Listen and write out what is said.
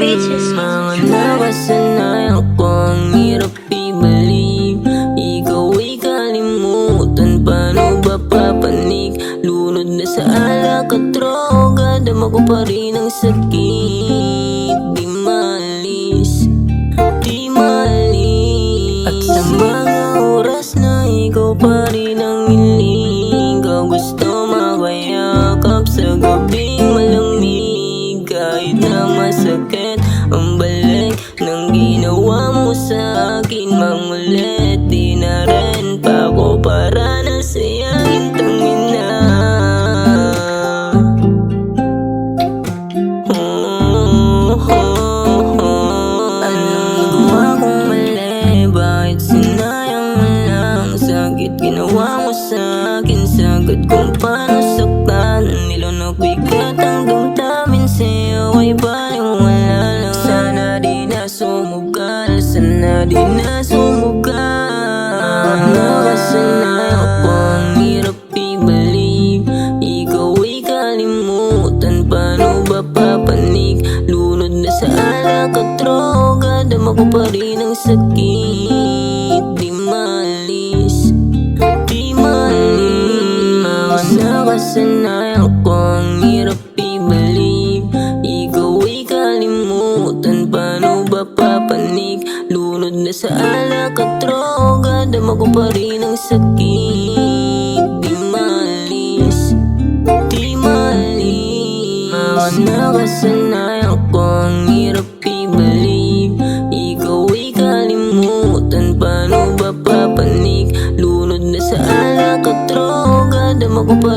Mga nakasanayan ko ang hirap ibalik. Ikaw ay kalimutan, paano ba papanik? Lunod na sa alak at droga, dama ko pa rin ang sakit. Di maalis, di maalis. At sa mga oras na ikaw pa rin ang hiling, ikaw gusto makayakap sa gabing malamig. Kahit na masakit ang balik ng ginawa mo sa akin, mangulit di na rin pa ako para na sayangin tangina. Anong nagawa kong mali? Bakit sinayang mo lang? Sakit ginawa mo sa akin, sagad kung paano saktan. Nilunok bigat ang damdamin sa'yo ay baliwala lang. Sana di na sumugal, sana di na sumugal. Nakasanayan ko ang hirap ibalik. Ikaw ay kalimutan, paano ba papanik? Lunod na sa alak at droga, dama ko pa rin ang sakit. Di maalis, di maalis. Mga nakasanayan ko ang hirap ibalik. Ikaw ay kalimutan, paano ba papanik? Lunod na sa alak at droga, dama ko pa rin ang sakit. Di maalis, di maalis. Mga nakasanayan ko ang hirap ibalik. Ikaw ay kalimutan, paano ba papanik? Lunod na sa alak at droga, dama ko pa